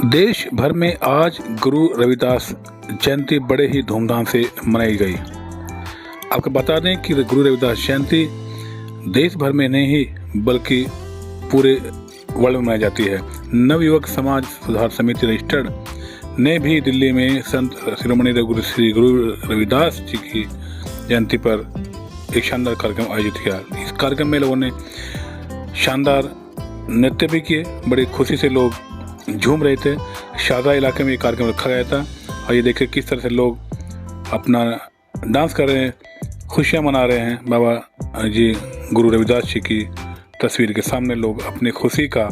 देश भर में आज गुरु रविदास जयंती बड़े ही धूमधाम से मनाई गई। आपको बता दें कि गुरु रविदास जयंती देश भर में नहीं ही बल्कि पूरे वर्ल्ड में मनाई जाती है। नवयुवक समाज सुधार समिति रजिस्टर्ड ने भी दिल्ली में संत शिरोमणि श्री गुरु रविदास जी की जयंती पर एक शानदार कार्यक्रम आयोजित किया। इस कार्यक्रम में लोगों ने शानदार नृत्य भी किए, बड़ी खुशी से लोग झूम रहे थे। शारदा इलाके में ये कार्यक्रम रखा गया था और ये देखिए किस तरह से लोग अपना डांस कर रहे हैं, खुशियाँ मना रहे हैं। बाबा जी गुरु रविदास जी की तस्वीर के सामने लोग अपनी खुशी का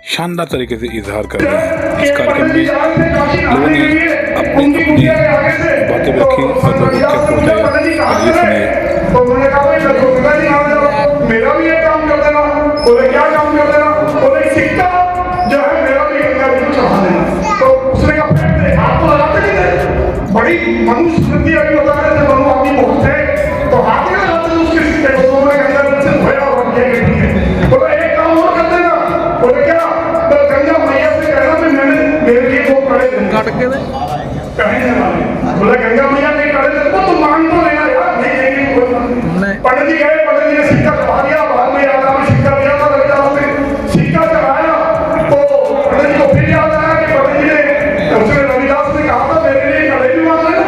शानदार तरीके से इजहार कर रहे हैं। इस कार्यक्रम में लोगों ने अपनी अपनी बातें रखी और लोगों को क्या बताया, ये सुनिए। मेरा भी ये काम कर देना, बोले क्या काम कर देना, बोले सिक्का जो है मेरा भी गंगा जी को चढ़ा देना। तो उसने कहा फेंक दे, हाथ तो लगाते नहीं थे। बड़ी मनुष्य स्मृति अभी बता रहे थे, मनु आदमी बहुत थे तो हाथ नहीं लगाते थे उसके सिक्के को। तो उन्होंने गंगा जी से धोया और किया कि ठीक है। बोले एक काम और कर देना, बोले क्या, तो गंगा मैया से कहना कि मैंने मेरे लिए वो कड़े काट के दे कहेंगे वाले। बोले गंगा मैया ने कड़े दे तो तुम मांग तो लेना यार, नहीं देंगे कोई नहीं। पंडित जी गए, पंडित जी ने सिक्का चढ़ा दिया। बाद में याद आया सिक्का दिया था रविदास ने, सिक्का चढ़ाया तो पंडित जी को फिर याद आया कि पंडित जी ने उसने रविदास ने कहा था मेरे लिए कड़े भी मांग लेना।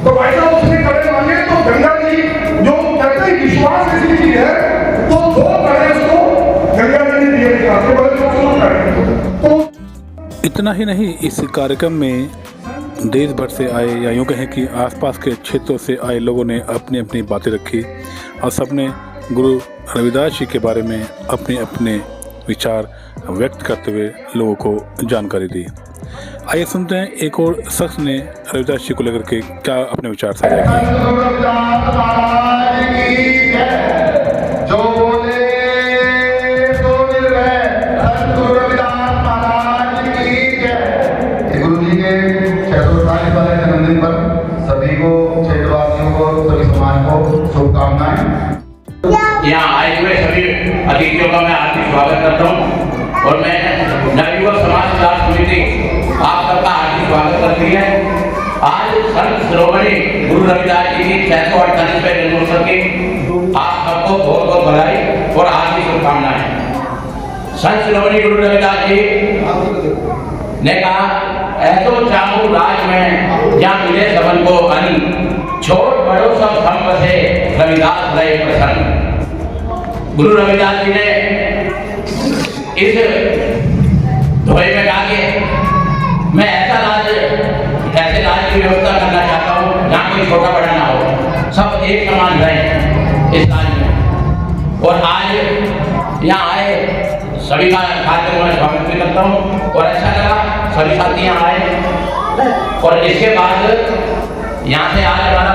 तो भाई साहब उसने कड़े मांगे तो गंगा जी जो कहते हैं विश्वास ऐसी चीज है, तो दो कड़े उसको गंगा जी ने दिए निकाल के, बोले तो तो इतना ही नहीं, इस कार्यक्रम में देश भर से आए या यूँ कहें कि आसपास के क्षेत्रों से आए लोगों ने अपनी अपनी बातें रखी और सबने गुरु रविदास जी के बारे में अपने अपने विचार व्यक्त करते हुए लोगों को जानकारी दी। आइए सुनते हैं एक और शख्स ने रविदास जी को लेकर के क्या अपने विचार साझा किए। सभी को, क्षेत्रवासियों को, सभी समाज को शुभकामनाएं। यहाँ आए हुए सभी अतिथियों का मैं हार्दिक स्वागत करता हूँ और मैं नवयुवक समाज सुधार समिति आप सबका हार्दिक स्वागत करती है। आज संत शिरोमणि गुरु रविदास जी की 648वें जन्मोत्सव की आप सबको बहुत बहुत बधाई और हार्दिक शुभकामनाएं। संत शिरोमणि गुरु रविदास जी ने कहा, ऐसो चाहूं राज में जहाँ मिले सबन को अन, छोट बड़ो सब हम बसे रविदास रहे प्रसन्न। गुरु रविदास जी ने इस धोए में कहा कि मैं ऐसे राज की व्यवस्था करना चाहता हूँ जहाँ कोई छोटा बड़ा ना हो, सब एक समान रहे इस राज में। और आज यहाँ आए सभी का खातिर मैं स्वागत भी करता हूँ और अच्छा लगा सभी साथी यहाँ आए। और इसके बाद यहाँ से आज हमारा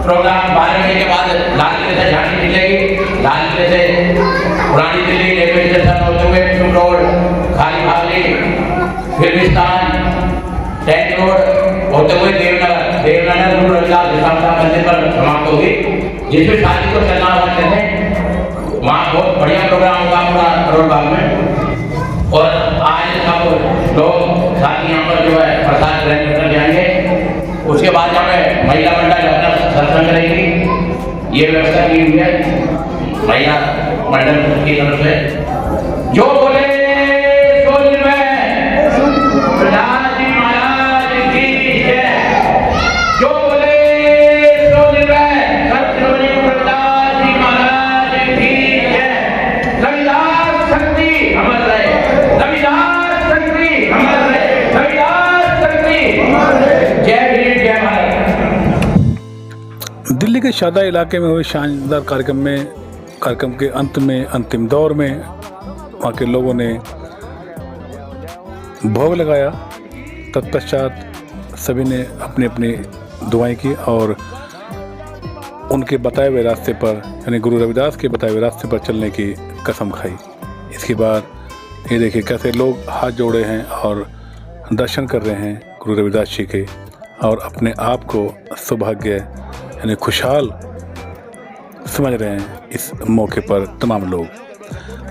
प्रोग्राम 12 बजे के बाद लाल किले से झांकी निकलेगी। लाल किले से पुरानी दिल्ली रेलवे स्टेशन होते हुए चुम रोड, खाली भावली, फिल्मिस्तान, टैंक रोड होते हुए देवनगर गुरु रविदास मंदिर पर समाप्त होगी। जिसमें शादी को चलना चाहते थे वहाँ बहुत बढ़िया प्रोग्राम होगा पूरा करोड़ बाग में। और आज सब लोग साथ यहाँ पर जो है प्रसाद ग्रहण कर जाएंगे। उसके बाद हमें महिला मंडल अपना सत्संग करेगी। ये व्यवस्था की हुई है महिला मंडल की तरफ से। जो बोले सो प्रधान जी महाराज की जय। जो बोले सो संत शिरोमणि गुरु रविदास जी महाराज की जय। रविदास शक्ति अमर रहे, रविदास शक्ति अमर रहे, रविदास शक्ति अमर रहे। जय भीम, जय भारत। दिल्ली के शारदा इलाके में हुए शानदार कार्यक्रम के अंत में अंतिम दौर में वहाँ के लोगों ने भोग लगाया। तत्पश्चात सभी ने अपनी अपनी दुआएं की और उनके बताए हुए रास्ते पर यानी गुरु रविदास के बताए हुए रास्ते पर चलने की कसम खाई। इसके बाद ये देखिए कैसे लोग हाथ जोड़े हैं और दर्शन कर रहे हैं गुरु रविदास जी के और अपने आप को सौभाग्य यानी खुशहाल समझ रहे हैं। इस मौके पर तमाम लोग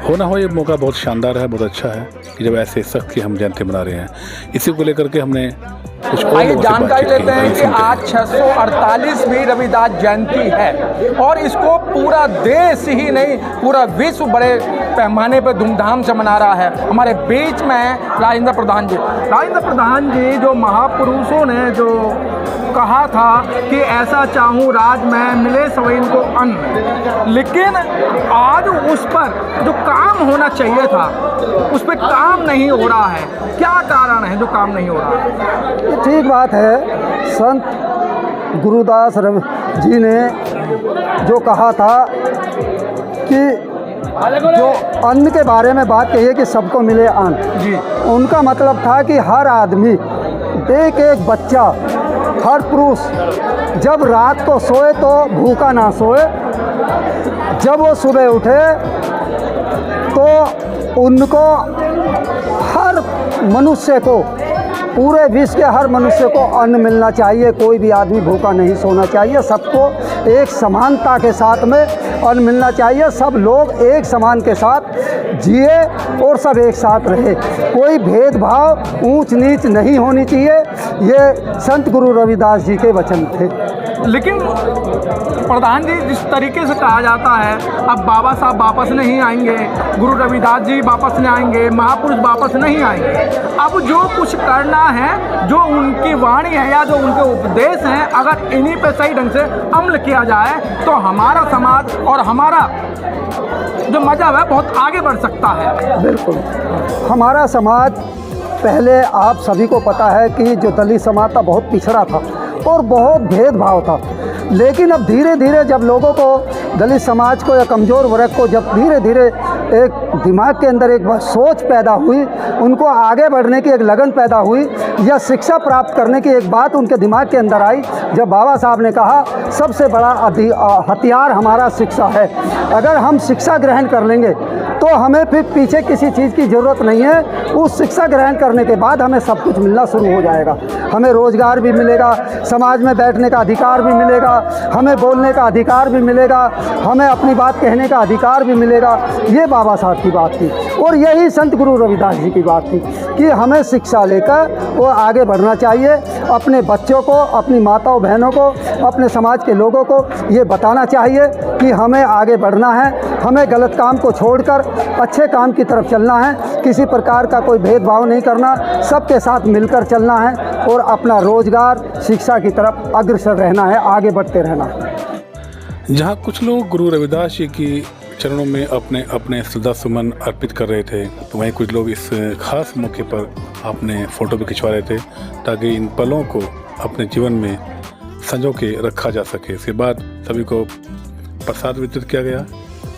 हो ना हो, ये मौका बहुत शानदार है, बहुत अच्छा है। कि जब ऐसे सख्त की हम जयंती मना रहे हैं। इसी को लेकर के हमने कुछ और आइए लोगों से जानकारी बातचीत की। लेते हैं आइए कि सुनते हैं। आज 648वीं रविदास जयंती है और इसको पूरा देश ही नहीं पूरा विश्व बड़े पैमाने पर धूमधाम से मना रहा है। हमारे बीच में हैं राजेंद्र प्रधान जी। राजेंद्र प्रधान जी, जो महापुरुषों ने जो कहा था कि ऐसा चाहूँ राज में मिले सभी को अन्न, लेकिन आज उस पर जो काम होना चाहिए था उस पर काम नहीं हो रहा है। क्या कारण है जो काम नहीं हो रहा है? ठीक बात है। संत गुरुदास जी ने जो कहा था कि जो अन्न के बारे में बात कही है कि सबको मिले अन्न जी, उनका मतलब था कि हर आदमी, एक एक बच्चा, हर पुरुष जब रात को सोए तो भूखा ना सोए, जब वो सुबह उठे तो उनको हर मनुष्य को, पूरे विश्व के हर मनुष्य को अन्न मिलना चाहिए। कोई भी आदमी भूखा नहीं सोना चाहिए। सबको एक समानता के साथ में अन्न मिलना चाहिए। सब लोग एक समान के साथ जिए और सब एक साथ रहे। कोई भेदभाव, ऊंच नीच नहीं होनी चाहिए। ये संत गुरु रविदास जी के वचन थे। लेकिन प्रधान जी, जिस तरीके से कहा जाता है अब बाबा साहब वापस नहीं आएंगे, गुरु रविदास जी वापस नहीं आएंगे, महापुरुष वापस नहीं आएंगे, अब जो कुछ करना है, जो उनकी वाणी है या जो उनके उपदेश हैं, अगर इन्हीं पे सही ढंग से अमल किया जाए तो हमारा समाज और हमारा जो मजहब है बहुत आगे बढ़ सकता है। बिल्कुल। हमारा समाज पहले आप सभी को पता है कि जो दलित समाज था बहुत पिछड़ा था और बहुत भेदभाव था। लेकिन अब धीरे धीरे जब लोगों को, दलित समाज को या कमज़ोर वर्ग को जब धीरे धीरे एक दिमाग के अंदर एक सोच पैदा हुई, उनको आगे बढ़ने की एक लगन पैदा हुई या शिक्षा प्राप्त करने की एक बात उनके दिमाग के अंदर आई, जब बाबा साहब ने कहा सबसे बड़ा हथियार हमारा शिक्षा है, अगर हम शिक्षा ग्रहण कर लेंगे तो हमें फिर पीछे किसी चीज़ की ज़रूरत नहीं है। उस शिक्षा ग्रहण करने के बाद हमें सब कुछ मिलना शुरू हो जाएगा। हमें रोज़गार भी मिलेगा, समाज में बैठने का अधिकार भी मिलेगा, हमें बोलने का अधिकार भी मिलेगा, हमें अपनी बात कहने का अधिकार भी मिलेगा। ये बाबा साहब की बात थी और यही संत गुरु रविदास जी की बात थी कि हमें शिक्षा लेकर वो आगे बढ़ना चाहिए। अपने बच्चों को, अपनी माताओं बहनों को, अपने समाज के लोगों को ये बताना चाहिए कि हमें आगे बढ़ना है, हमें गलत काम को छोड़कर अच्छे काम की तरफ चलना है, किसी प्रकार का कोई भेदभाव नहीं करना, सबके साथ मिलकर चलना है और अपना रोजगार, शिक्षा की तरफ अग्रसर रहना है, आगे बढ़ते रहना है। जहाँ कुछ लोग गुरु रविदास जी की चरणों में अपने अपने श्रद्धा सुमन अर्पित कर रहे थे, तो वहीं कुछ लोग इस खास मौके पर अपने फ़ोटो भी खिंचवा रहे थे ताकि इन पलों को अपने जीवन में संजो के रखा जा सके। इसके बाद सभी को प्रसाद वितरित किया गया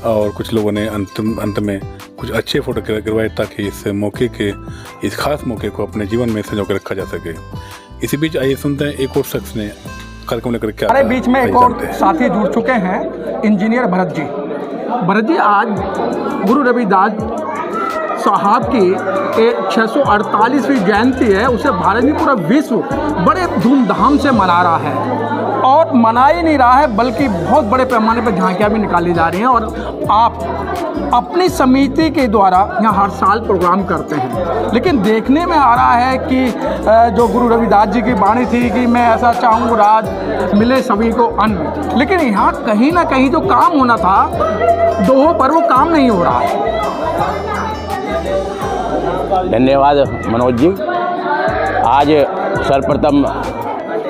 और कुछ लोगों ने अंत में कुछ अच्छे फ़ोटो गिरवाए ताकि इस मौके के, इस खास मौके को अपने जीवन में संजो के रखा जा सके। इसी बीच आइए सुनते हैं एक और शख्स ने कार्यक्रम लेकर क्या हमारे बीच में एक और साथी जुड़ चुके हैं, इंजीनियर भरत जी। भरत जी, आज गुरु रविदास साहब की 648वीं जयंती है, उसे भारत में पूरा विश्व बड़े धूमधाम से मना रहा है और मना ही नहीं रहा है बल्कि बहुत बड़े पैमाने पर झांकियाँ भी निकाली जा रही हैं। और आप अपनी समिति के द्वारा यहाँ हर साल प्रोग्राम करते हैं, लेकिन देखने में आ रहा है कि जो गुरु रविदास जी की वाणी थी कि मैं ऐसा चाहूँ राज मिले सभी को अन्न, लेकिन यहाँ कहीं ना कहीं जो काम होना था दोहों पर वो काम नहीं हो रहा है। धन्यवाद मनोज जी। आज सर्वप्रथम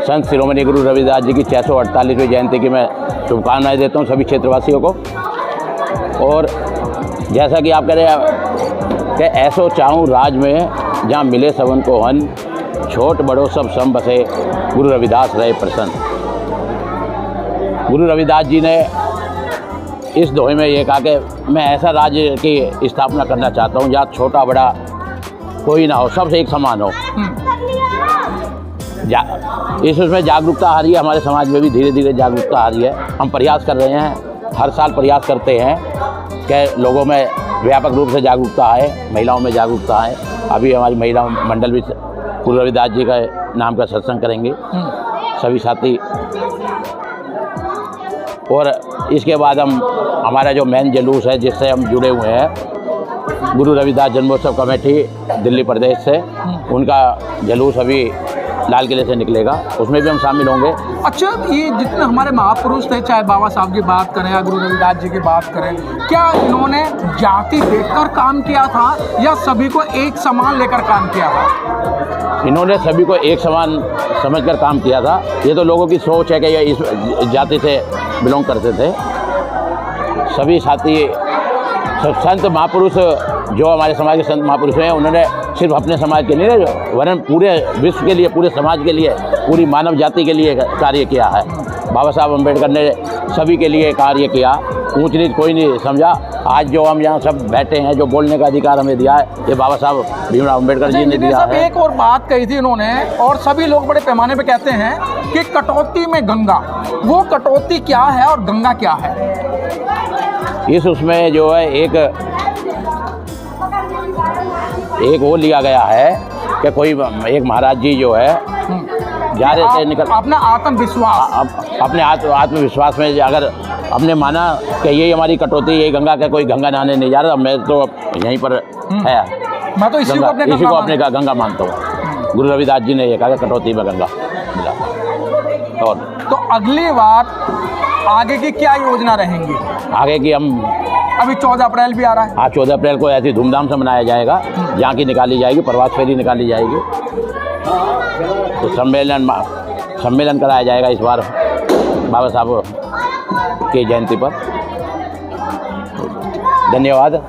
संत शिरोमणि गुरु रविदास जी की 648वीं जयंती की मैं शुभकामनाएं देता हूं सभी क्षेत्रवासियों को। और जैसा कि आप कह रहे हैं कि ऐसो चाहूँ राज में जहाँ मिले सबन को अन्न, छोट बड़ो सब सम बसे गुरु रविदास रहे प्रसन्न। गुरु रविदास जी ने इस दोहे में ये कहा कि मैं ऐसा राज्य की स्थापना करना चाहता हूँ जहाँ छोटा बड़ा कोई ना हो, सबसे एक समान हो। उसमें जागरूकता आ रही है, हमारे समाज में भी धीरे धीरे जागरूकता आ रही है। हम प्रयास कर रहे हैं, हर साल प्रयास करते हैं कि लोगों में व्यापक रूप से जागरूकता आए, महिलाओं में जागरूकता आए। अभी हमारी महिला मंडल भी गुरु रविदास जी का नाम का सत्संग करेंगे सभी साथी। और इसके बाद हमारा जो मेन जुलूस है जिससे हम जुड़े हुए हैं गुरु रविदास जन्मोत्सव कमेटी दिल्ली प्रदेश से, उनका जुलूस अभी लाल किले से निकलेगा, उसमें भी हम शामिल होंगे। अच्छा, ये जितने हमारे महापुरुष थे, चाहे बाबा साहब की बात करें या गुरु रविदास जी की बात करें, क्या इन्होंने जाति देखकर काम किया था या सभी को एक समान लेकर काम किया था? इन्होंने सभी को एक समान समझकर काम किया था। ये तो लोगों की सोच है कि ये इस जाति से बिलोंग करते थे। सभी साथी सब संत महापुरुष जो हमारे समाज के संत महापुरुष हैं, उन्होंने सिर्फ अपने समाज के लिए वरन पूरे विश्व के लिए, पूरे समाज के लिए, पूरी मानव जाति के लिए कार्य किया है। बाबा साहब अम्बेडकर ने सभी के लिए कार्य किया, ऊंच नीच कोई नहीं समझा। आज जो हम यहाँ सब बैठे हैं, जो बोलने का अधिकार हमें दिया है, ये बाबा साहब भीमराव अम्बेडकर जी ने दिया है। एक और बात कही थी इन्होंने, और सभी लोग बड़े पैमाने पे कहते हैं कि कटौती में गंगा, वो कटौती क्या है और गंगा क्या है? उसमें जो है एक वो लिया गया है कि कोई एक महाराज जी जो है जा रहे थे निकल अपना आत्मविश्वास, अपने आत्मविश्वास में अगर हमने माना कि यही हमारी कटौती, यही गंगा का, कोई गंगा नहाने नहीं जा रहा, मैं तो यहीं पर है, मैं तो इसी को अपने गंगा मानता हूँ। गुरु रविदास जी ने ये कहा कटौती में गंगा मिला। और तो अगली बार आगे की क्या योजना रहेंगी? आगे की हम अभी 14 अप्रैल भी आ रहा है। हाँ, 14 अप्रैल को ऐसी धूमधाम से मनाया जाएगा, जहाँ की निकाली जाएगी, प्रभात फेरी निकाली जाएगी, तो सम्मेलन कराया जाएगा इस बार बाबा साहब की जयंती पर। धन्यवाद।